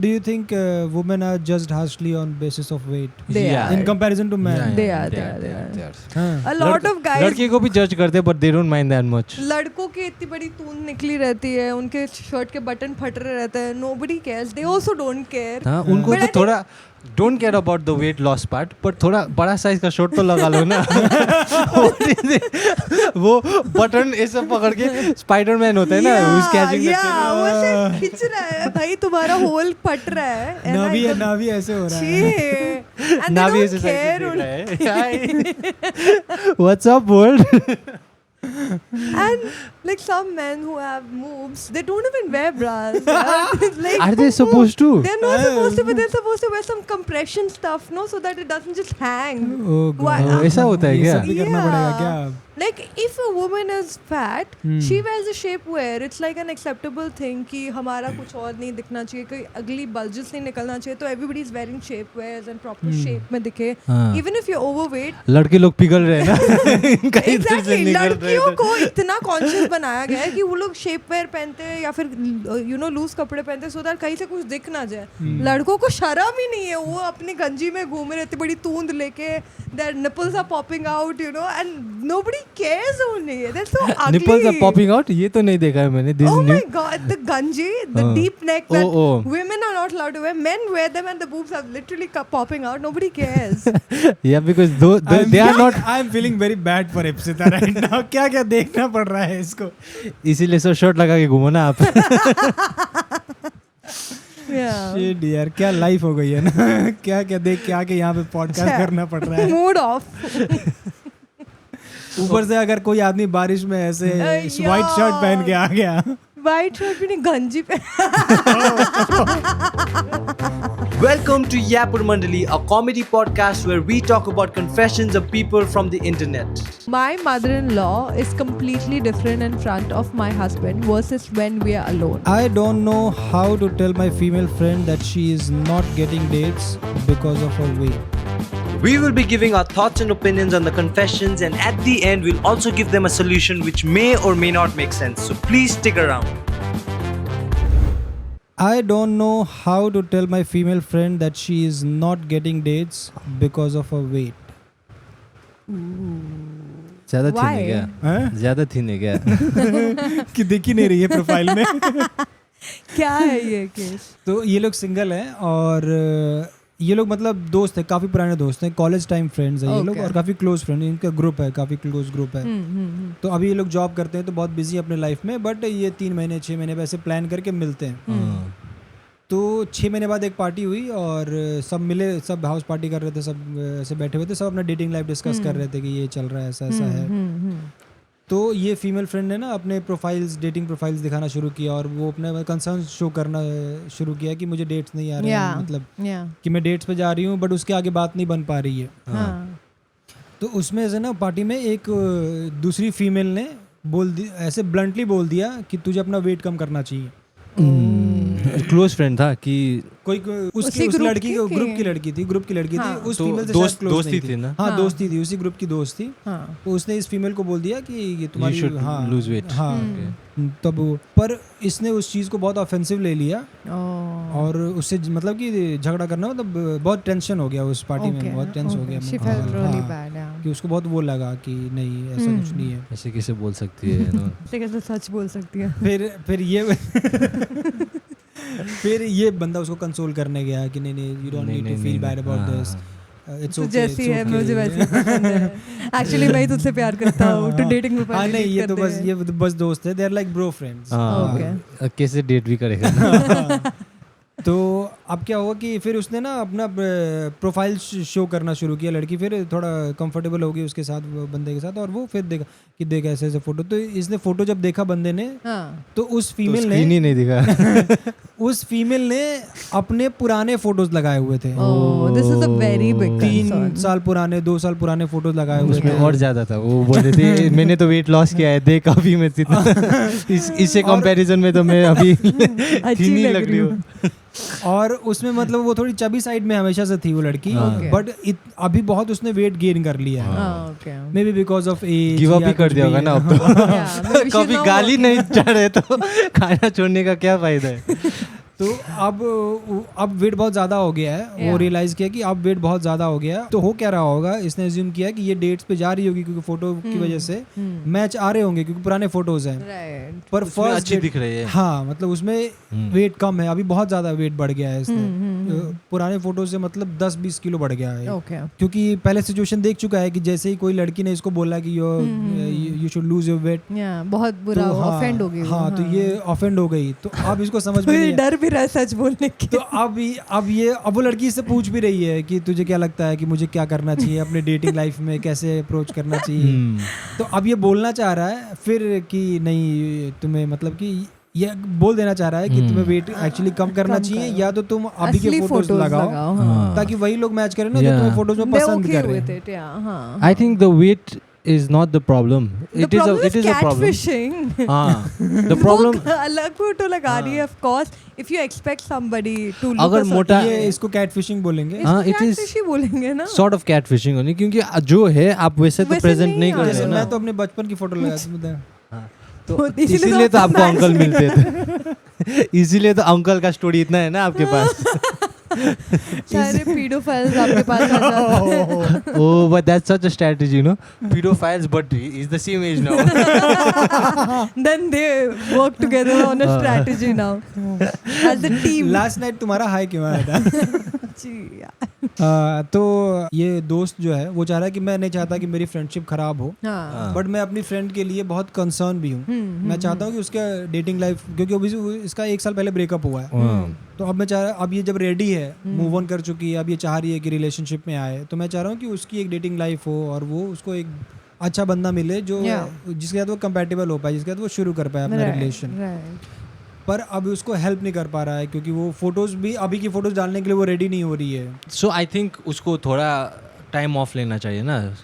Do you think women are judged harshly on basis of weight They are. in comparison to men? They are. हाँ. A lot of guys. लड़के को भी जज करते हैं, but they don't mind that much. लड़कों की इतनी बड़ी तून निकली रहती है, उनके शर्ट के बटन फट रहे रहते हैं. Nobody cares. They also don't care. हाँ, उनको But तो I थोड़ा don't care about the weight loss part, but थोड़ा बड़ा साइज का शर्ट तो लगा लो ना. वो बटन ऐसे पकड़ के स्पाइडरमैन होता है ना, who's catching the yeah, वो ऐसे खींच रहा है भाई, तुम्हारा होल फट रहा है. नाभी ऐसे हो रहा है. And ना they भी don't ऐसे care. देख रहा है. What's up world? And like some men who have moves, they don't even wear bras. Like, Are they supposed to? they're not supposed to, but they're supposed to wear some compression stuff, no, so that it doesn't just hang. Oh God. Why- ऐसा होता है ये क्या? सब भी करना पड़ेगा क्या? Like if a woman is fat, she wears a shapewear. It's like an acceptable thing कि हमारा कुछ और नहीं दिखना चाहिए, कोई अगली bulges नहीं निकलना चाहिए, तो everybody is wearing shapewears and proper shape में दिखे. हाँ. Even if you're overweight. लड़के लोग पिघल रहे हैं ना. इनका इधर से Exactly. निकल रहे लड़कियों हैं. को इतना कॉन्शियस बनाया गया है कि वो लोग शेपवेयर पहनते हैं या फिर लूज कपड़े पहनते हैं, सो दैट कहीं से कुछ दिख ना जाए. लड़कों को शर्म ही नहीं है, वो अपनी गंजी में घूम रहे, इतनी बड़ी तूंद लेके, their nipples are popping out, and nobody cares only. They're so ugly. Nipples are popping out? ये तो नहीं देखा है मैंने. This Oh is new. my God, the ganji, the deep neck that Oh. women are not allowed to wear. Men wear them and the boobs are literally popping out. Nobody cares. Yeah, because they are not. I'm feeling very bad for Ipsita right now. क्या देखना पड़ रहा है इसको. इसीलिए सब shirt लगा के घूमो ना आप. Yeah. Shit यार, क्या लाइफ हो गई है ना. क्या देख के आके यहाँ पे पॉडकास्ट करना पड़ रहा है. Mood off. ऊपर से अगर कोई आदमी बारिश में ऐसे यार. व्हाइट शर्ट पहन के आ गया. White shirt भी नहीं, गंजी पे. Welcome to Yapur Mandali, a comedy podcast where we talk about confessions of people from the internet. My mother-in-law is completely different in front of my husband versus when we are alone. I don't know how to tell my female friend that she is not getting dates because of her weight. We will be giving our thoughts and opinions on the confessions, and at the end, we'll also give them a solution which may or may not make sense. So please stick around. I don't know how to tell my female friend that she is not getting dates because of her weight. ज़्यादा थीन है Why? क्या? हैं? ज़्यादा थीन है क्या? कि दिख ही नहीं रही है प्रोफाइल में. क्या है ये केस? तो ये लोग सिंगल हैं और ये लोग मतलब दोस्त हैं, काफ़ी पुराने दोस्त हैं, कॉलेज टाइम फ्रेंड्स हैं ये लोग, Okay. और काफ़ी क्लोज फ्रेंड. इनका ग्रुप है, काफ़ी क्लोज ग्रुप है. तो अभी ये लोग जॉब करते हैं तो बहुत बिजी अपने लाइफ में, बट ये 3 महीने 6 महीने वैसे प्लान करके मिलते हैं. तो 6 महीने बाद एक पार्टी हुई और सब मिले, सब हाउस पार्टी कर रहे थे, सब ऐसे बैठे हुए थे, सब अपना डेटिंग लाइफ डिस्कस कर रहे थे कि ये चल रहा है, ऐसा ऐसा है. तो ये फीमेल फ्रेंड ने ना अपने डेटिंग प्रोफाइल्स दिखाना शुरू किया और वो अपने कंसर्न शो करना शुरू किया कि मुझे डेट्स नहीं आ रहे हैं, मतलब कि मैं डेट्स पे जा रही हूँ बट उसके आगे बात नहीं बन पा रही है. तो उसमें से ना पार्टी में एक दूसरी फीमेल ने ऐसे ब्लंटली बोल दिया कि तुझे अपना वेट कम करना चाहिए. क्लोज फ्रेंड था कि कोई उसकी उस लड़की को ग्रुप की लड़की थी उस तो फीमेल से दोस्त- शायद close दोस्ती नहीं थी ना? हाँ दोस्ती थी, उसी ग्रुप की दोस्त थी. तो उसने इस फीमेल को बोल दिया कि ये तुम्हारी should lose weight. हाँ. तब पर इसने उस चीज़ को बहुत ऑफेंसिव ले लिया और उससे मतलब कि झगड़ा करना, मतलब बहुत टेंशन हो गया उस पार्टी में, बहुत टेंस हो गया. She felt really हाँ, bad, yeah. कि उसको बहुत वो लगा कि नहीं ऐसा कुछ नहीं है. ऐसे कैसे बोल सकती है ना? तो कैसे सच बोल सकती है? फिर ये बंदा उसको कंसोल करने गया कि नहीं you don't need to feel bad about this, it's तो ओके. जैसी है मुझे वैसी पसंद है. एक्चुअली मैं ही तुझसे प्यार करता हूँ. तो डेटिंग में हाँ नहीं ये तो बस दोस्त है, they are like bro friends. Okay. कैसे डेट भी करेगा? तो अब क्या हुआ कि फिर उसने ना अपना प्रोफाइल शो करना शुरू किया. लड़की फिर थोड़ा कंफर्टेबल हो गई उसके साथ, बंदे के साथ, और वो फिर देखा कि देख ऐसे ऐसे फोटो. तो इसने फोटो जब देखा बंदे ने, तो उस फीमेल ने स्क्रीन ही नहीं दिखा. उस फीमेल ने अपने पुराने फोटोज लगाए हुए थे. This is a very big 3 साल पुराने 2 साल पुराने फोटोज लगाए हुए उसमें थे. और ज्यादा था. वो बोल रहे थे मैंने तो वेट लॉस किया है, देख अभी मैं इससे कंपैरिजन में तो मैं अभी अच्छी नहीं लग लग रही हूँ. और उसमें मतलब वो थोड़ी चबी साइड में हमेशा से थी वो लड़की, बट अभी बहुत उसने वेट गेन कर लिया है. May be because of age. Give up ही कर दिया होगा ना अब तो. कभी गाली नहीं चढ़ रहे तो खाना छोड़ने का क्या फायदा है. तो अब वेट बहुत ज़्यादा हो गया है। वो रियलाइज़ किया कि अब वेट बहुत ज़्यादा हो गया है। तो हो क्या रहा होगा, इसने एज्यूम किया कि ये डेट्स पे जा रही होगी क्योंकि फोटो की वजह से मैच आ रहे होंगे क्योंकि पुराने फोटोज हैं। पर फर्स्ट अच्छी दिख रही है। हाँ, मतलब उसमें वेट कम है, अभी बहुत ज़्यादा वेट बढ़ गया है इसने। पुराने फोटो से मतलब 10-20 किलो बढ़ गया है। क्योंकि पहले सिचुएशन देख चुका है कि जैसे ही कोई लड़की ने इसको बोला कि you should lose your weight, बहुत बुरा ऑफेंड हो गई। हाँ, तो ये ऑफेंड हो गई। तो अब इसको समझ में नहीं, डर भी रहा है सच बोलने की। तो अब वो लड़की इससे पूछ भी रही है कि तुझे क्या लगता है कि मुझे क्या करना चाहिए अपने डेटिंग लाइफ में, कैसे अप्रोच करना चाहिए। तो अब ये बोलना चाह रहा है फिर कि नहीं, तुम्हें मतलब कि ये बोल देना चाह रहा है कि तुम्हें वेट एक्चुअली कम करना चाहिए, या तो तुम अभी के फोटोज लगाओ ताकि वही लोग मैच करें ना जो तुम्हें फोटोज में पसंद कर रहे हैं। I think the weight is not the problem. It is a problem. Catfishing. The problem. अलग फोटो लगा रही है, of course. If you expect somebody to look अगर मोटा, ये इसको catfishing बोलेंगे। हाँ, it is catfishing बोलेंगे ना। Sort of catfishing होनी, क्योंकि जो है आप वैसे तो प्रेजेंट नहीं कर रहे ना। मैं तो अपने बचपन की फोटो लगाया था, तो इसीलिए तो आपको अंकल मिलते थे। इसीलिए तो अंकल का स्टोरी इतना है ना आपके पास। सारे pedophile आपके पास आ जाते हैं। Oh, but that's such a strategy, you know. Pedophiles, but he's the same age now. Then they work together on a strategy now as a team. Last night तुम्हारा हाई क्यों आया था? जी यार। तो ये दोस्त जो है वो चाह रहा है कि मैं नहीं चाहता कि मेरी फ्रेंडशिप खराब हो, बट मैं अपनी फ्रेंड के लिए बहुत कंसर्न भी हूँ। मैं चाहता हूँ कि उसका डेटिंग लाइफ, क्योंकि अभी इसका 1 साल पहले ब्रेकअप हुआ है, तो अब मैं चाह रहा, अब ये जब रेडी है, मूव ऑन कर चुकी है, अब ये चाह रही है कि रिलेशनशिप में आए, तो मैं चाह रहा हूँ कि उसकी एक डेटिंग लाइफ हो और वो उसको एक अच्छा बंदा मिले जो जिसके साथ वो कंपैटिबल हो पाए, जिसके साथ वो शुरू कर पाए अपना रिलेशन। पर अब उसको हेल्प नहीं कर पा रहा है क्योंकि वो फोटोज भी, अभी की फोटोज डालने के लिए वो रेडी नहीं हो रही है। सो आई थिंक उसको थोड़ा टाइम ऑफ लेना चाहिए ना,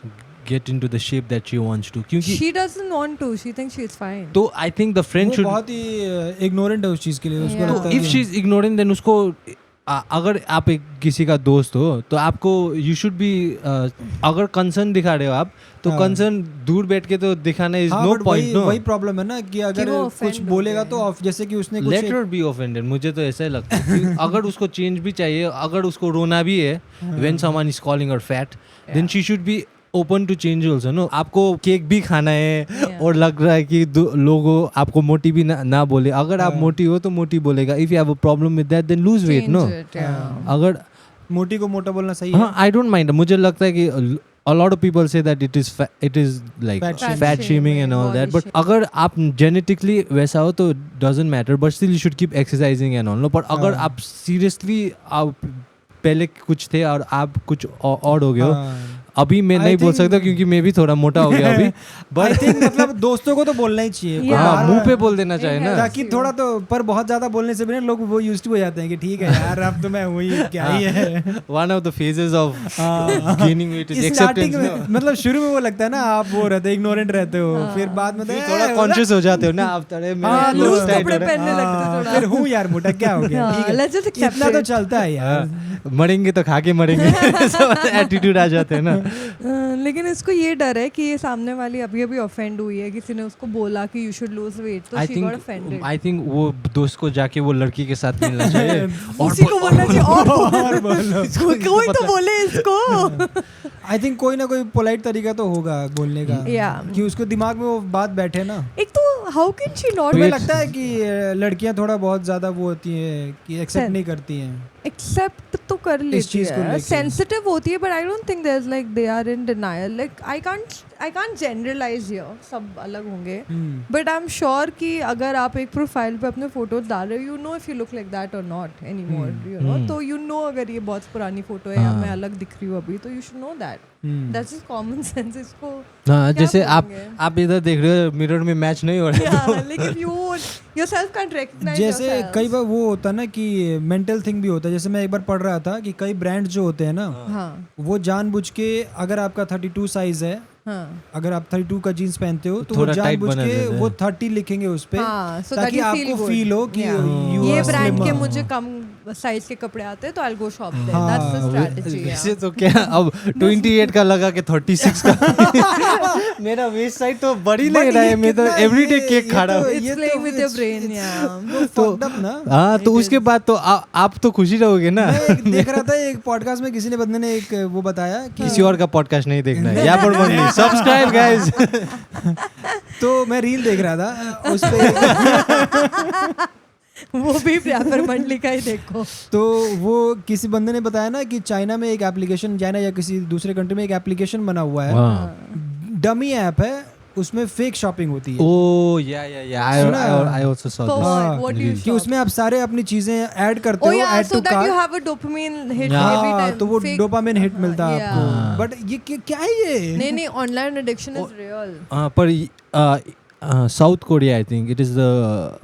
get into the shape that she wants to, क्योंकि she doesn't want to, she thinks she is fine. तो I think the friend should, बहुत ही इग्नोरेंट है उस चीज के लिए, उसको लगता है if she is ignorant then उसको, अगर आप एक किसी का दोस्त हो तो आपको you should be, अगर कंसर्न दिखा रहे हो आप तो कंसर्न दूर बैठ के तो दिखाना is no point, no। वही प्रॉब्लम है ना कि अगर कुछ बोलेगा तो जैसे कि उसने कुछ let her be offended, मुझे तो ऐसा ही लगता है कि अगर उसको चेंज भी चाहिए, अगर उसको रोना भी है when someone is calling her fat, then she should be open to change also, no. आपको केक भी खाना है और लग रहा है कि लोगों आपको मोटी भी ना बोले, अगर आप मोटी हो तो मोटी बोलेगा। If you have a problem with that then lose weight, no. अगर मोटी को मोटा बोलना सही है, हाँ, आई डोंट माइंड। मुझे लगता है कि a lot of people say that it is like fat shaming and all that, but अगर आप genetically वैसा हो तो doesn't matter, but still you should keep exercising and all, no। but अगर आप seriously आप पहले कुछ थे और आप कुछ और हो गए हो, अभी मैं नहीं बोल सकता क्योंकि मैं भी थोड़ा मोटा हो गया अभी, बट आई थिंक मतलब दोस्तों को तो बोलना ही चाहिए, मुंह पे बोल देना चाहिए ना, ताकि थोड़ा तो, पर बहुत ज्यादा बोलने से भी ना लोग वो यूज्ड टू हो जाते हैं कि ठीक है यार अब तो मैं हुई क्या ही है। One of the phases of gaining weight is acceptance, मतलब शुरू में वो लगता है ना आप वो रहते इग्नोरेंट रहते हो, फिर बाद में थोड़ा कॉन्शियस हो जाते हो ना आप, थोड़े लूज कपड़े पहनने लगते हो थोड़ा, फिर हूँ यार मोटा क्या हो गया, ठीक है इतना तो चलता है यार, मरेंगे तो खा के मरेंगे एटीट्यूड आ जाते हैं ना। लेकिन इसको ये डर है कि ये सामने वाली अभी अभी ऑफेंड हुई है, किसी ने उसको बोला कि यू शुड लूज वेट, तो she got offended. I think वो दोस्त को जाके वो लड़की के साथ मिलना चाहिए और उसी को बोलना चाहिए और बोलो, कोई तो बोले इसको। आई थिंक कोई ना कोई पोलाइट तरीका तो होगा बोलने का, कि उसको दिमाग में वो बात बैठे ना। एक तो हाउ कैन शी नॉट, मुझे लगता है कि लड़कियां थोड़ा बहुत ज्यादा वो होती हैं कि एक्सेप्ट नहीं करती हैं, एक्सेप्ट तो कर लेती है, सेंसिटिव होती है, but I don't think there is like they are in denial, like I can't generalize here, सब अलग होंगे, बट आई एम श्योर कि अगर आप एक प्रोफाइल पे अपने फोटो डाल रहे हो, you know if you look like that और नॉट एनीमोर, यू नो, तो यू नो अगर ये बहुत पुरानी फोटो है या मैं अलग दिख रही हूँ अभी, तो you should know that, that's is common sense. इसको हाँ, जैसे आप इधर देख रहे हो मिरर में मैच नहीं हो रहा है, लेकिन यू योरसेल्फ कांट रिकॉग्नाइज जैसे कई बार वो होता है ना कि मेंटल थिंग भी होता है, जैसे मैं एक बार पढ़ रहा था कि कई ब्रांड्स जो होते हैं ना, वो जानबूझ के, अगर आपका 32 साइज है, अगर आप 32 का जीन्स पहनते हो तो वो जानबूझ के वो 30 लिखेंगे उस पे, ताकि आपको फील हो कि ये ब्रांड के मुझे कम साइज के कपड़े आते हैं तो I will go shop there, that's the strategy. वैसे तो क्या अब 28 का लगा के 36 का मेरा वेस्ट साइड तो बड़ी लग रहा है, मैं तो एवरीडे केक खा रहा हूँ। It's playing with your brain या तो हाँ, तो उसके बाद तो आप तो खुशी रहोगे ना। मैं देख रहा था एक पॉडकास्ट में किसी ने बंदे ने एक वो बताया कि किसी और का पॉडकास्ट नहीं देखना है, यहाँ पर मंडली सब्सक्राइब गाइस। तो मैं रील देख रहा था उस पे वो भी प्रॉपर मंडली का ही देखो। तो वो किसी बंदे ने बताया ना कि चाइना में एक एप्लीकेशन, चाइना या किसी दूसरे कंट्री में एक एप्लीकेशन बना हुआ है, डमी ऐप है, उसमें फेक शॉपिंग होती है। ओह या आई आल्सो सॉ दिस कि उसमें आप सारे अपनी चीजें ऐड करते हो, add to so that you cart, have a dopamine hit every time, तो वो fake- डोपामिन हिट मिलता है आपको। बट ये क्या है ये? नहीं नहीं, ऑनलाइन एडिक्शन इज रियल। पर south Korea I think it is the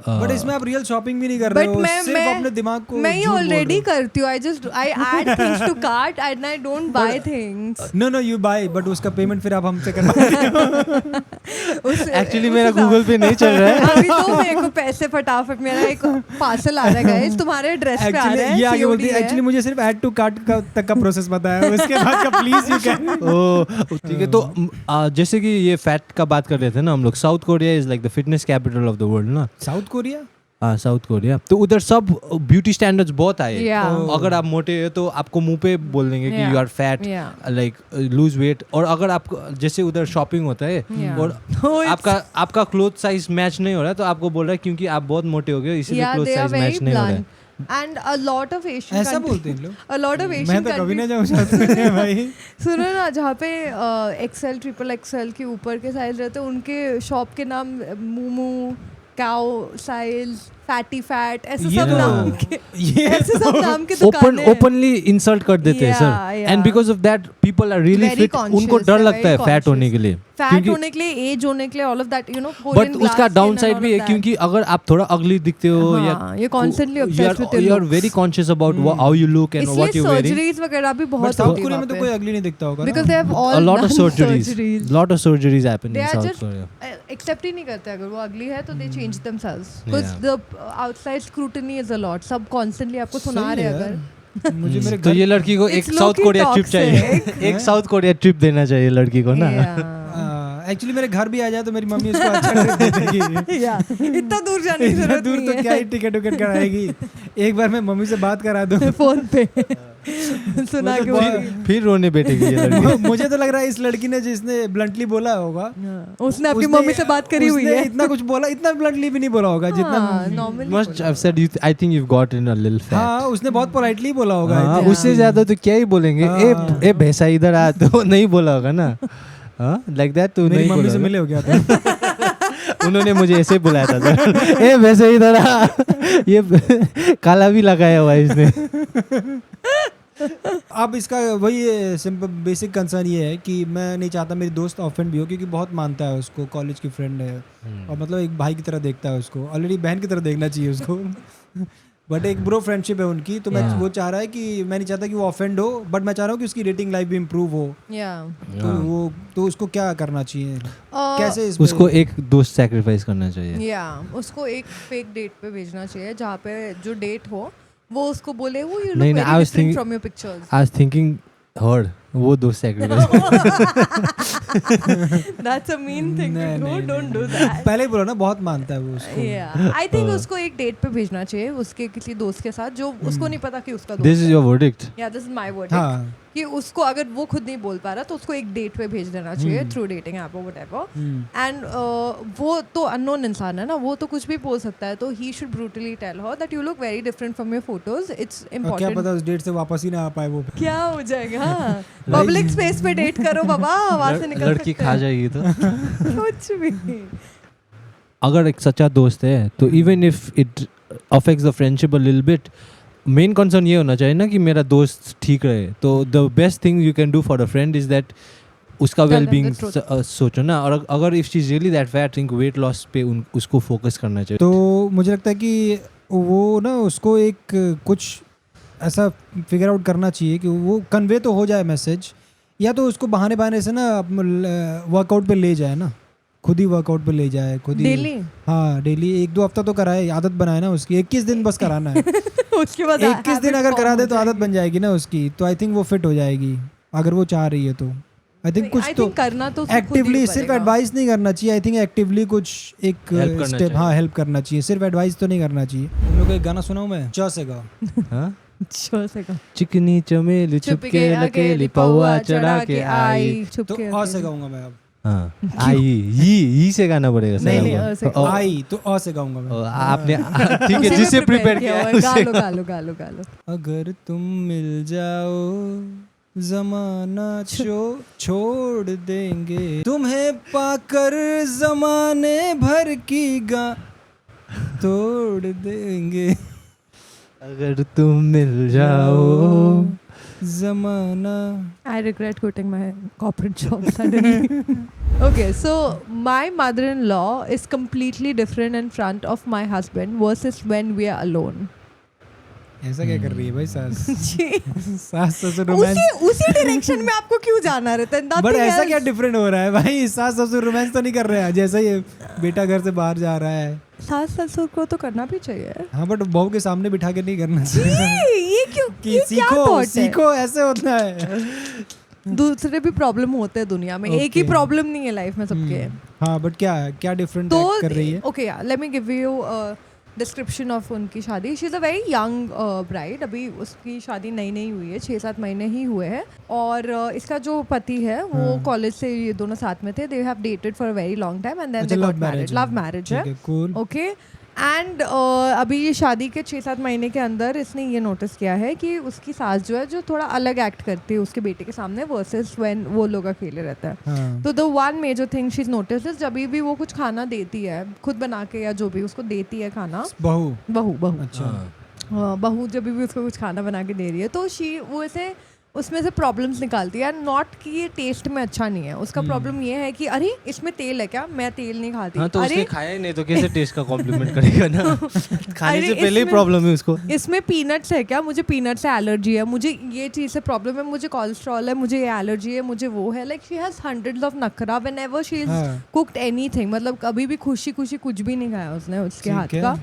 but इसमें आप रियल शॉपिंग भी नहीं कर रहे But हो, मैं सिर्फ अपने दिमाग को मैं झूठ बोल ऑलरेडी रहे हो। करती हूँ, I add things to cart and I don't buy things। No you buy, but उसका पेमेंट फिर आप हमसे करवाते हो। एक्चुअली मेरा गूगल पे नहीं चल रहा है। अभी तो मेरे को पैसे फटाफट, मेरा एक पार्सल आ रहा है गाइस, तुम्हारे एड्रेस पे आ रहा है, ये आगे बोलती COD है, है। एक्चुअली मुझे सिर्फ ऐड टू कार्ट तक का प्रोसेस पता है, उसके बाद का प्लीज यू कैन। ओह ठीक है। तो जैसे कि ये फैट का बात कर रहे थे ना हम लोग, South Korea is like the fitness capital of the world ना। South Korea? हाँ साउथ कोरिया, तो उधर सब ब्यूटी स्टैंडर्ड्स बहुत आए। Yeah. अगर आप मोटे हो तो आपको मुंह पे बोल देंगे कि you are fat, like lose weight. और अगर आपको जैसे उधर शॉपिंग होता है Yeah. और आपका क्लोथ साइज मैच नहीं हो रहा है तो आपको बोल रहा है क्योंकि आप बहुत मोटे हो गए इसलिए क्लोथ साइज मैच नहीं हो रहा है। And a lot of Asian ऐसा countries- बोलते हैं लोग? A lot of Asian मैं तो कभी ना countries- जाऊँ साउथ कोरिया भाई। सुनो ना, जहाँ पे XL ट्रिपल XL के ऊपर के साइज रहते हैं उनके शॉप के नाम मूमू, काओ साइज, फैटी फैट, ऐसे ये सब तो- नाम के ये ऐसे सब नाम के दुकानें हैं। ओपनली इंसल्ट कर देते हैं Yeah, sir, yeah. And because of that people are really Very fit. conscious, उनको डर they're लगता है very फैट होने conscious. के लिए, फैट होने के लिए, एज होने के लिए, all of that you know. But उसका डाउन साइड भी है क्योंकि अगर आप थोड़ा अगली दिखते हो या ये constantly obsessed with your you are looks. Very conscious about how you look and what इसलिए यू वेयरिंग। सर्जरीज वगैरह भी बट बहुत साउथ होती है कोरिया में तो वहाँ कोई पे। अगली नहीं दिखता होगा ना? Because they have all A lot of done surgeries. Lot of surgeries happen They in are South just Korea. Except ही नहीं करते अगर वो अगली है तो they change themselves because the outside scrutiny is a lot। सब constantly आपको सुना सही रहे है अगर मुझे मेरे तो घर ये लड़की को एक It's south low-key Korea trip चाहिए, toxic. एक साउथ कोरिया ट्रिप देना चाहिए लड़की को ना। एक्चुअली मेरे घर भी आ जाए तो मेरी मम्मी उसको अच्छा ट्रिप दे देगी। इतना दूर जाने की इतना जरूरत दूर नहीं तो क्या ही टिकट विकेट कराएगी। एक बार मैं मम्मी से बात करा दूं। है फोन पे सुना के फिर रोने बैठेगी ये लड़की। मुझे तो लग रहा है इस लड़की ने जिसने ब्लंटली बोला होगा, उसने अपनी मम्मी से बात करी हुई उसने है। इतना कुछ बोला, इतना ब्लंटली भी नहीं बोला होगा जितना। Normally Must have said you I think you've gotten a little fat. हाँ उसने बहुत पोलाइटली बोला होगा। हाँ, I think। उससे ज्यादा तो क्या ही बोलेंगे। ए भैंसा इधर आ, तो नहीं बोला होगा ना। हाँ लाइक दैट तो मेरी नहीं मम्मी बोला से होगा। मिले हो गया था। उन्होंने मुझे ऐसे बुलाया था सर, ए वैसे इधर आ, ये काला भी लगाया हुआ है इसने। अब इसका वही सिंपल बेसिक कंसर्न ये है कि मैं नहीं चाहता मेरी दोस्त ऑफेंड भी हो, क्योंकि बहुत मानता है उसको, कॉलेज की फ्रेंड है और मतलब एक भाई की तरह देखता है उसको, ऑलरेडी बहन की तरह देखना चाहिए उसको। बट एक ब्रो फ्रेंडशिप है उनकी, तो मैं वो चाह रहा है कि मैं नहीं चाहता कि वो ऑफेंड हो, बट मैं चाह रहा हूँ कि उसकी डेटिंग लाइफ भी इम्प्रूव हो। तो उसको क्या करना चाहिए, कैसे इसमें? उसको एक दोस्त सैक्रिफाइस करना चाहिए। उसको एक फेक डेट पे भेजना चाहिए जहाँ पे जो डेट हो वो उसको बोले वो यू लुक नहीं, I very was different thinking- from your pictures. I was thinking heard वो दोस्त sacrifice. That's a mean thing नहीं, टू डू, नहीं, डोंट डू नहीं। दैट। पहले ही बोला ना, बहुत मानता है वो उसको। आई थिंक उसको एक डेट पे भेजना चाहिए उसके किसी दोस्त के साथ जो उसको नहीं पता कि उसका दोस्त दिस इज योर वर्डिक्ट। या दिस इज माय वर्ड हाँ कि उसको अगर वो खुद नहीं बोल पा रहा तो उसको एक डेट पे भेज देना चाहिए थ्रू डेटिंग ऐप और व्हाटएवर। एंड वो तो अननोन इंसान है ना, वो तो कुछ भी बोल सकता है, तो he should brutally tell her that you look very different from your photos. It's और क्या इंपॉर्टेंट। पता उस डेट से वापस ही ना आ पाए वो। क्या हो जाएगा? पब्लिक स्पेस पे डेट करो बाबा, वहां से निकल लड़की सकते खा हैं। जाएगी तो। कुछ भी। अगर एक सच्चा दोस्त है तो even if it affects the friendship a little bit, main concern ये होना चाहिए ना कि मेरा दोस्त ठीक रहे। तो the best thing you can do for a friend is that उसका Tell well them being the truth. सोचो ना। और अगर if she is really that fat, think weight loss पे उसको फोकस करना चाहिए। तो मुझे लगता है कि वो ना उसको एक कुछ ऐसा फिगर आउट करना चाहिए कि वो कन्वे तो हो जाए मैसेज, या तो उसको बहाने से ना वर्कआउट पे ले जाए ना, खुद ही वर्कआउट पे ले जाए खुद ही। डेली हाँ डेली 1-2 हफ्ता तो कराए, आदत बनाए ना उसकी, 21 दिन बस कराना है। उसके बाद 21 दिन अगर करा दे तो आदत बन जाएगी ना उसकी, तो आई थिंक वो फिट हो जाएगी अगर वो चाह रही है तो। आई थिंक कुछ तो करना तो उसको खुद ही एक्टिवली सिर्फ पड़ेगा। एडवाइस नहीं करना चाहिए, आई थिंक एक्टिवली कुछ एक Help करना स्टेप चाहिए। हाँ हेल्प करना चाहिए, सिर्फ एडवाइस तो नहीं करना चाहिए। तुम लोग को एक गाना सुनाऊं मैं, च से गाओ। हाँ? अच्छा से का चिकनी चमेली छुपके लकेली पौआ चढ़ा के आई। तो छुपके अ से गाऊंगा मैं अब। हाँ आई ही से गाना पड़ेगा सर नहीं, आपको। नहीं, अ से। ओ, आई तो अ से गाऊंगा मैं। ओ, आपने ठीक है जिससे प्रिपेयर किया है गा उसे लो गा लो गा लो गा लो। अगर तुम मिल जाओ जमाना छोड़ देंगे, तुम्हें पाकर जमाने भर की गा तोड़ देंगे। अगर तुम मिल जाओ जमाना। I regret quitting my corporate job suddenly. Okay, so my mother-in-law is completely different in front of my husband versus when we are alone. ऐसा क्या कर रही है भाई सास? जी। सास ससुर रोमांस। उसी डायरेक्शन में आपको क्यों जाना रहता है? बट ऐसा क्या डिफरेंट हो रहा है भाई? सास ससुर रोमांस तो नहीं कर रहे हैं जैसा ये बेटा घर से बाहर जा रहा है। सास ससुर को तो करना भी चाहिए। हाँ बट बहू के सामने बिठा के नहीं करना चाहिए ये क्यों? कि ये क्या सीखो thought है? सीखो ऐसे होता है। दूसरे भी प्रॉब्लम होते हैं दुनिया में, एक ही Okay. प्रॉब्लम नहीं है लाइफ में सबके। हाँ बट क्या डिफरेंट तो कर रही है? Okay let me give you description of उनकी शादी। She is a very young bride, अभी उसकी शादी नई नई हुई है, 6-7 महीने ही हुए हैं। और इसका जो पति है वो कॉलेज से ये दोनों साथ में थे। They have dated for a very long time and then they got married. Love marriage है, कूल। ओके। एंड अभी ये शादी के 6-7 महीने के अंदर इसने ये नोटिस किया है कि उसकी सास जो है जो थोड़ा अलग एक्ट करती है उसके बेटे के सामने वर्सेस व्हेन वो लोग अकेले रहता है। हाँ तो the one major thing she is notice is जब भी वो कुछ खाना देती है खुद बना के या जो भी उसको देती है खाना, बहू। बहू अच्छा बहू जब भी उसको कुछ खाना बना के दे रही है तो शी वो ऐसे उसमें से प्रॉब्लम्स निकालती है। नॉट कि ये टेस्ट में अच्छा नहीं है, उसका प्रॉब्लम ये है कि अरे इसमें तेल है क्या, मैं तेल नहीं खाती। हाँ तो अरे उसने खाया ही नहीं तो कैसे टेस्ट का कॉम्प्लीमेंट करेगा ना। खाने अरे से पहले ही इसमें- प्रॉब्लम है उसको। इसमें पीनट्स है क्या, मुझे पीनट से एलर्जी है, मुझे ये चीज़ से प्रॉब्लम है, मुझे कोलेस्ट्रॉल है, मुझे ये एलर्जी है, मुझे वो है। Like she has hundreds of नखरा व्हेनेवर शी इज हाँ। Cooked anything. मतलब कभी भी खुशी खुशी कुछ भी नहीं खाया उसने उसके ठीक हाथ है। का।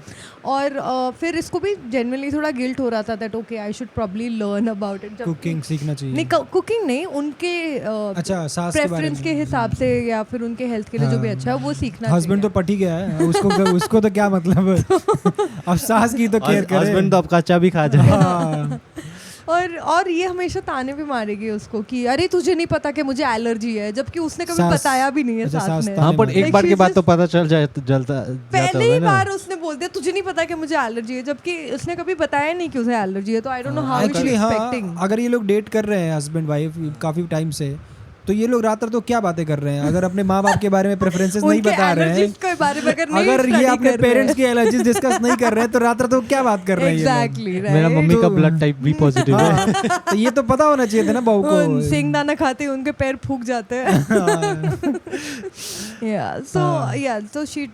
और फिर इसको भी जेन्युइनली थोड़ा गिल्ट हो रहा था that okay I should probably learn about it. Cooking सीखना चाहिए। नहीं कुकिंग नहीं, उनके अच्छा सास के बारे प्रेफरेंस में। के हिसाब से या फिर उनके हेल्थ के लिए जो भी हाँ। अच्छा है वो सीखना हस्बैंड तो चाहिए। पटी गया है उसको तो क्या मतलब अब सास की तो केयर करे। हस्बैंड तो अब कच्चा भी खा जाए। हाँ और ये हमेशा ताने भी मारेगी उसको कि अरे तुझे नहीं पता कि मुझे एलर्जी है, जबकि उसने कभी सास- बताया भी नहीं है अच्छा, साथ सास में। ताने हाँ पर मारेगी। एक बार के she's बाद तो just- पता चल जाता पहले ही होगा ना। बार उसने बोल दिया तुझे नहीं पता कि मुझे एलर्जी है, जबकि उसने कभी बताया नहीं कि उसे एलर्जी है। तो I don't know how actually हाँ एक्सपेक्टिंग। अगर ये लोग डेट कर रहे हैं हस्बैंड वाइफ काफी टाइम से, तो ये लोग रात तो क्या बातें कर रहे हैं? अगर अपने माँ बाप के बारे में प्रेफरेंसेस नहीं बता रहे हैं, के बारे में अगर अगर ये अपने पेरेंट्स की एलर्जीज डिस्कस नहीं कर रहे हैं, तो रात तो क्या बात कर रहे हैं ये लोग? एग्जैक्टली मेरा मम्मी का तो- ब्लड टाइप भी पॉजिटिव है। हाँ, तो ये तो पता होना चाहिए था ना बहू को। सिंगदाना खाते ही उनके पैर फूक जाते हैं। so she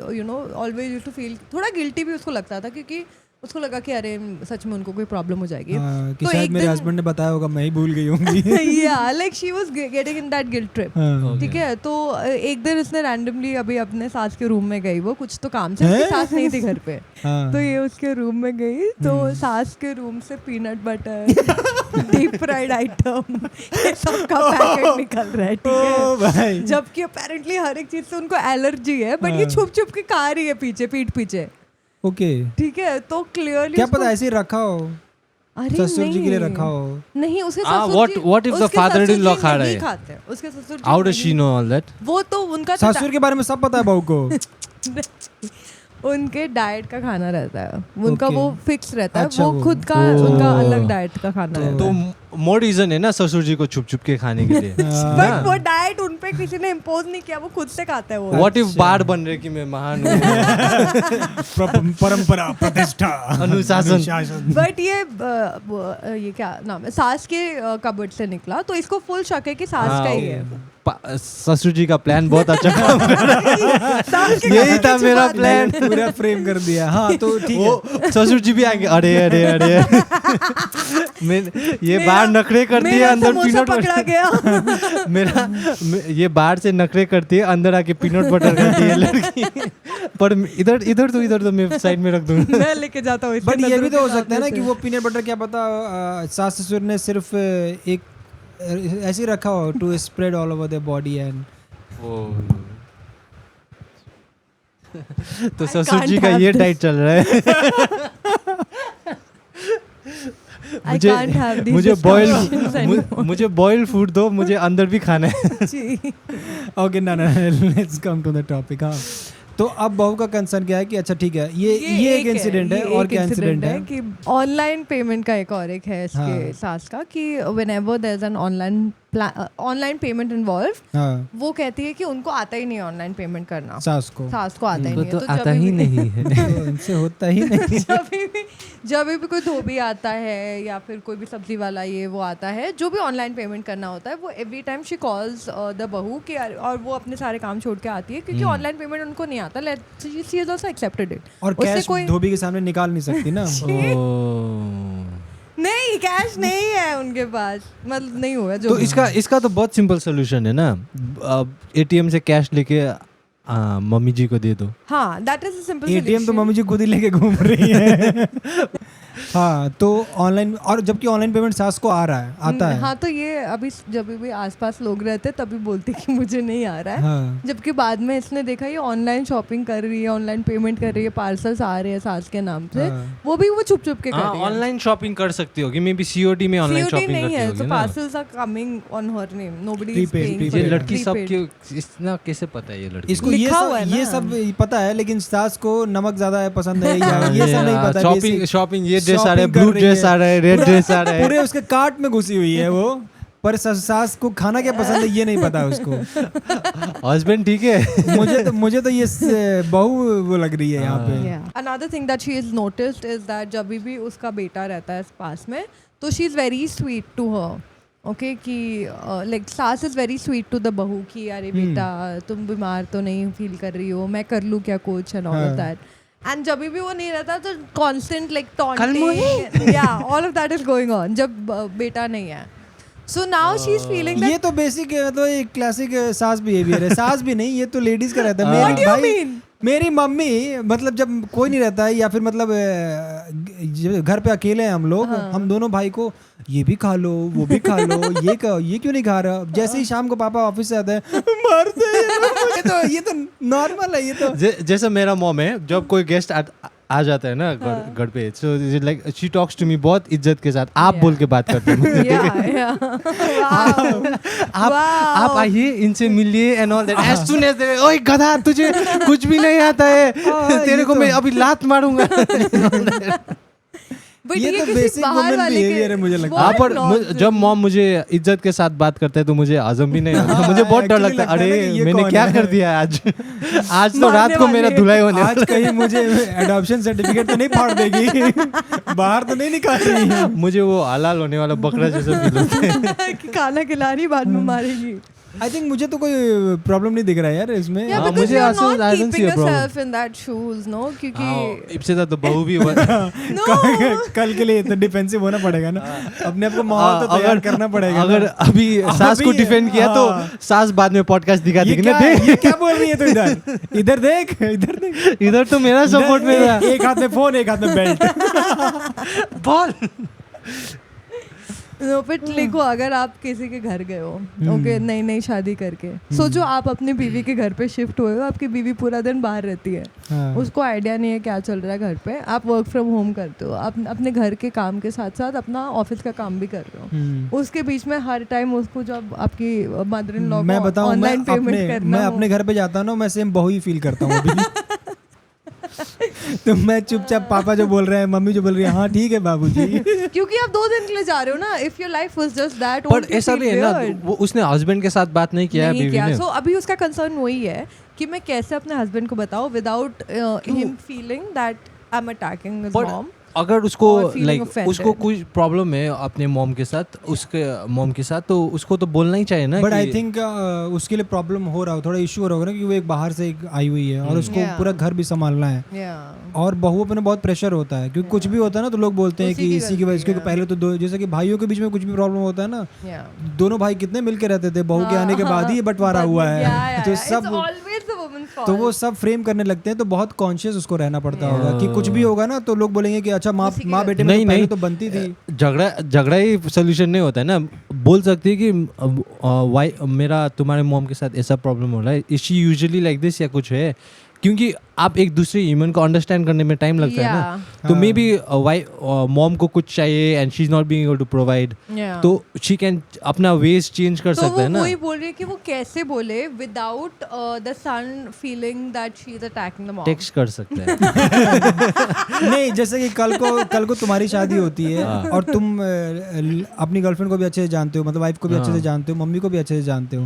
you know always used to feel थोड़ा गिल्टी भी उसको लगता था क्योंकि उसको लगा कि अरे सच में उनको कोई प्रॉब्लम हो जाएगी। हाँ, कि तो शायद एक मेरे दिन- हस्बैंड ने बताया होगा, मैं ही भूल गई होंगी। yeah like she was getting in that guilt trip। हाँ। ठीक है, तो एक दिन इसने रैंडमली अभी अपने सास के रूम में गई, वो कुछ तो काम से, उसकी हैं? सास नहीं थी घर पे। हाँ। तो ये उसके रूम में गई तो सास के रूम से peanut butter deep fried item ये सब का पैकेट निकल रहा है। ठीक ओ है, भाई जबकि अपेरेंटली हर एक चीज से उनको एलर्जी है, बट ये हाँ। छुप छुप के खा रही है पीठ पीछे। ओके ठीक है, तो क्लियरली क्या पता ऐसे ही रखा हो, अरे ससुर जी के लिए नहीं। रखा हो। नहीं उसके Ah, ससुर what- ji what if the उसके father-in-law ससुर जी खा रहे नहीं हैं? खाते हैं, उसके ससुर जी How does she नहीं- know all that? वो तो उनका तो ससुर के बारे में सब पता है बहू को। उनके डाइट का खाना रहता है उनका, Okay. वो फिक्स रहता है। अच्छा, वो वो। खुद का तो- उनका अलग डाइट का खाना रहता तो है। मोर रीजन है ना ससुर जी को छुप छुप के खाने के लिए। हाँ। बट वो डाइट उन पे किसी ने इम्पोज नहीं किया, वो खुद से खाता है वो। व्हाट इफ अच्छा। बार बन रहे कि मैं महान हूँ। परंपरा प्रतिष्ठा अनुशासन। बट ये क्या नाम है, सास के कबर्ड से निकला, तो इसको फुल शक है कि सास हाँ, का ही है। ससुर जी का प्लान बहुत अच्छा काम कर रहा है। सास के यही कबर्ड था से मेरा छुपा प्लान। दिया। पूरा फ्रेम कर दिया। हाँ तो ठीक है। वो ससुर जी भी आएंगे, अरे अरे अरे ये बाहर नखरे करती है, अंदर पीनट पकड़ा गया। ये बाहर से नखरे करती है, अंदर आके पीनट बटर करती है लड़की। पर इधर तो मैं साइड में रख दूंगा। मैं लेके जाता हूँ। बट ये भी तो हो सकता है ना कि वो पीनट बटर क्या पता सास ससुर ने सिर्फ एक ऐसे ही रखा हो to spread all over the body and तो ससुर जी का ये डाइट चल रहा है। मुझे बॉयल फूड दो, मुझे अंदर भी खाना है। ओके ना let's come to the topic. हाँ, तो अब बहू का कंसर्न क्या है कि अच्छा ठीक है, ये एक इंसिडेंट है, और क्या इंसिडेंट है कि ऑनलाइन पेमेंट का एक और एक है इसके सास का कि whenever there is an online payment involve, वो कहती है कि उनको आता ही नहीं ऑनलाइन पेमेंट करना। सास को आता ही नहीं है, तो आता ही नहीं है, उनसे होता ही नहीं। जब भी कोई धोबी आता है या फिर कोई भी सब्जी वाला ये वो आता है, जो भी ऑनलाइन पेमेंट करना होता है, वो every time she calls the बहू कि और वो अपने सारे काम छोड़ के आती है क्योंकि ऑनलाइन पेमेंट उनको नहीं आता। She is also accepted it. और कैश धोबी के सामने निकाल नहीं सकती ना। नहीं, कैश नहीं है उनके पास, मतलब नहीं हुआ जो। तो इसका तो बहुत सिंपल सोल्यूशन है ना, एटीएम से कैश लेके मम्मी जी को दे दो। हाँ, that is a simple solution. ATM तो मम्मी जी खुद ही लेके घूम रही है। हाँ, तो ऑनलाइन, और जबकि ऑनलाइन पेमेंट सास को आता है। हाँ, तो ये अभी जब भी आसपास लोग रहते तभी बोलते कि मुझे नहीं आ रहा है। हाँ। जबकि बाद में इसने देखा ये ऑनलाइन शॉपिंग कर रही है, ऑनलाइन पेमेंट कर रही है, पार्सल्स आ रहे हैं सास के नाम से। हाँ। वो छुप के कर रही है। ऑनलाइन शॉपिंग कर सकती होगी, मे बी सीओडी में ऑनलाइन शॉपिंग नहीं करती है, होगी तो ना। Parcels are coming on her name, nobody is paying. ये लड़की सब इतना कैसे पता है ये लड़की इसको? ये सब पता है, लेकिन सास को नमक ज्यादा पसंद है या ये सब नहीं पता। शॉपिंग ये ड्रेस आ रहा है, ब्लू ड्रेस आ रहा है, रेड ड्रेस आ रहा है, पूरे उसके कार्ट में घुसी हुई है वो। पर सास को खाना क्या पसंद है ये नहीं पता उसको। हस्बैंड ठीक है। मुझे तो ये बहू वो लग रही है यहाँ पे। Another thing that she has noticed is that जब भी उसका बेटा रहता है पास में, तो she is very sweet to her. Okay कि लाइक सास is very sweet to the बहू कि अरे बेटा तुम बीमार तो नहीं फील कर रही हो, मैं कर लूँ क्या कुछ and all of that. And जब भी वो नहीं रहता तो कांस्टेंट लाइक टॉन्टिंग, या all of that is going on जब बेटा नहीं है। So now she is feeling ये तो बेसिक मतलब एक क्लासिक सास बिहेवियर है। सास भी नहीं, ये तो लेडीज का रहता है। मेरी भाई मेरी मम्मी मतलब जब कोई नहीं रहता है या फिर मतलब घर पे अकेले हैं हम लोग, हम दोनों भाई को ये भी खा लो वो भी खा लो, ये क्यों नहीं खा रहा। जैसे ही शाम को पापा ऑफिस से आते हैं मारते हैं। ये तो नॉर्मल है। ये तो जैसे मेरा मॉम है, जब कोई गेस्ट आ जाता है ना घर पे, so like she talks to me बहुत इज्जत के साथ, आप बोल के बात करते हैं। आप आइए, इनसे मिलिए and all that. As soon as ओए गधा तुझे कुछ भी नहीं आता है, तेरे को मैं अभी लात मारूंगा। ये तो बेसिक वुमेन बिहेवियर है मुझे लगता है। पर जब मॉम मुझे इज्जत के साथ बात करता है तो मुझे हजम भी नहीं आता। मुझे बहुत डर लगता है, अरे मैंने क्या कर दिया आज तो रात को मेरा धुलाई होने आज कहीं मुझे एडॉप्शन सर्टिफिकेट तो नहीं फाड़ देगी, बाहर तो नहीं निकाल रही। मुझे वो हलाल होने वाला बकरा जैसा फील होता है कि खाना खिला रही बाद में मारेगी। आई थिंक मुझे तो कोई प्रॉब्लम नहीं दिख रहा है यार इसमें। मुझे इब्से तो बहू भी कल के लिए तो डिफेंसिव होना पड़ेगा ना, अपने आप को माहौल तो तैयार करना पड़ेगा। अगर अभी सास को डिफेंड किया तो सास बाद में पॉडकास्ट दिखा देगी ना। ये क्या बोल रही है तू? इधर देख इधर तो मेरा सपोर्ट में था। एक हाथ में फोन एक हाथ में बेल्ट बॉल। बट देखो, अगर आप किसी के घर गए हो, ओके, नई शादी करके, सोचो आप अपनी बीवी के घर पे शिफ्ट हुए हो, आपकी बीवी पूरा दिन बाहर रहती है, उसको आइडिया नहीं है क्या चल रहा है घर पे, आप वर्क फ्रॉम होम करते हो, आप अपने घर के काम के साथ साथ अपना ऑफिस का काम भी कर रहे हो, उसके बीच में हर टाइम उसको जब आपकी मदर इन लॉ को ऑनलाइन पेमेंट करना, मैं अपने घर पे जाता हूँ ना, मैं सेम बहू ही फील करता हूँ अभी। तो मैं चुपचाप पापा जो बोल रहे हैं, मम्मी जो बोल रही है, हाँ ठीक है बाबूजी। क्योंकि आप 2 दिन के लिए जा रहे हो ना। If your life was just that, पर ऐसा भी है ना, वो उसने हस्बैंड के साथ बात नहीं किया बीवी ने। सो अभी उसका कंसर्न वही है कि मैं कैसे अपने हस्बैंड को बताऊं without him feeling that I am attacking his mom. अगर उसको Or feeling लाइक offended. उसको कुछ प्रॉब्लम है अपने मॉम के साथ, उसके मॉम के साथ, तो उसको तो बोलना ही चाहिए ना. बट आई थिंक उसके लिए प्रॉब्लम हो रहा हो, थोड़ा इशू हो रहा होगा ना, क्योंकि वो एक बाहर से आई हुई है और उसको Yeah. पूरा घर भी संभालना है Yeah. और बहुओं पर बहुत प्रेशर होता है, क्योंकि कुछ भी होता है ना तो लोग बोलते हैं उसी कि की इसी की वजह से, गलती क्योंकि है। पहले तो दो, जैसे कि भाइयों के बीच में कुछ भी प्रॉब्लम होता है ना, Yeah. दोनों भाई कितने मिलके रहते थे, बहू के आने के बाद ही ये बंटवारा हुआ है. तो सब तो वो सब फ्रेम करने लगते हैं, तो बहुत कॉन्शियस उसको रहना पड़ता होगा कि कुछ भी होगा ना तो लोग बोलेंगे कि अच्छा माँ बेटे में नहीं, तो पहले नहीं. तो बनती थी. झगड़ा ही सोल्यूशन नहीं होता है ना. बोल सकती है कि वाई मेरा तुम्हारे मॉम के साथ ऐसा प्रॉब्लम हो रहा है, is she usually like this, या कुछ है, क्योंकि आप एक दूसरे ह्यूमन को अंडरस्टैंड करने में टाइम लगता है ना. तो मे बी वाई मॉम को कुछ चाहिए and she is not being able to provide, तो शी कैन अपना वेज चेंज कर तो सकता है वो ना. वही बोल रही है कि वो कैसे बोले without the son feeling that she is attacking the mom. Text कर सकते हैं. नहीं, जैसे कि कल को तुम्हारी शादी होती है और तुम अपनी गर्लफ्रेंड को भी अच्छे से जानते हो, मतलब वाइफ को भी अच्छे से जानते हो, मम्मी को भी अच्छे से जानते हो,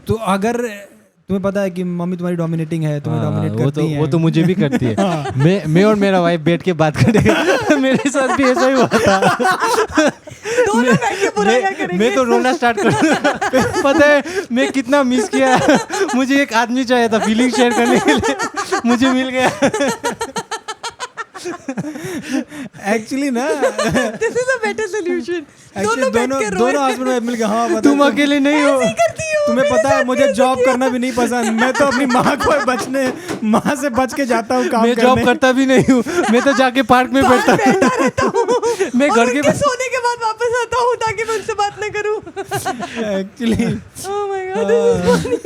तो अगर तुम्हें पता है कि मम्मी तुम्हारी डोमिनेटिंग है, तुम्हें डोमिनेट करती है, वो तो मुझे भी करती है. मैं और मेरा वाइफ बैठ के बात करेगा. मेरे साथ भी ऐसा ही हुआ था. दोनों बैठ के बुरा क्या करेंगे. मैं तो रोना स्टार्ट कर. पता है मैं कितना मिस किया. मुझे एक आदमी चाहिए था फीलिंग शेयर करने के लिए, मुझे मिल गया. एक्चुअली ना this is a better solution. दोनों हस्बैंड वाइफ मिलके हाँ बता, तुम अकेले नहीं हो. तुम्हें पता है मुझे जॉब करना भी नहीं पसंद, मैं तो अपनी माँ से बच के जाता हूँ काम मैं करने. जॉब करता भी नहीं हूँ, मैं तो जाके पार्क में बैठता हूँ. मैं घर के सोने के बाद वापस आता हूँ ताकि मैं उनसे बात न करूँ. Actually. Oh my god, this is funny.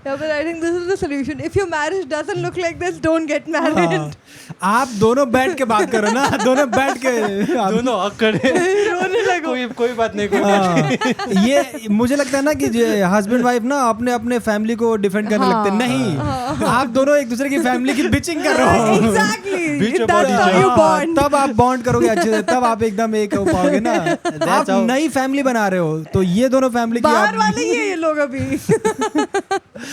Yeah, but I think this is the solution. If your marriage doesn't look like this, don't get married. आप दोनों बैठ के बात करो ना, दोनों बैठ के दोनों अकड़े रोने लगो. कोई बात नहीं. ये मुझे लगता है ना कि हस्बैंड वाइफ ना अपने अपने फैमिली को डिफेंड करने लगते हैं. नहीं, आप दोनों एक दूसरे की फैमिली की बिचिंग कर रहे हो. Exactly. That's how you bond. तब आप बॉन्ड करोगे अच्छे से, तब आप एकदम एक हो पाओगे ना. आप नई फैमिली बना रहे हो, तो ये दोनों फैमिली की बाहर वाले ही है ये लोग अभी.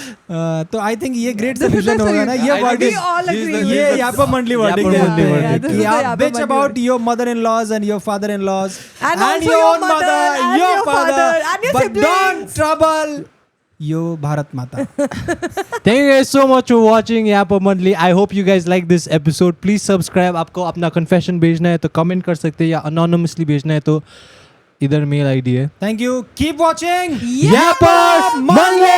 तो आई थिंक ये ग्रेट सोल्यूशन होगा ना. ये वर्ड We all agree. ये यहाँ पर मंडली वर्डिंग मंडली है wording. कि आप bitch about your mother-in-laws and your father-in-laws And also your own mother and your father and your but siblings. don't trouble your Bharat Mata. Thank you guys so much for watching यहाँ पर मंडली. I hope you guys like this episode. Please subscribe. आपको अपना confession भेजना है तो comment कर सकते हैं, या anonymously भेजना है तो इधर मेल ID है. Thank you. Keep watching. यहाँ पर मंडली.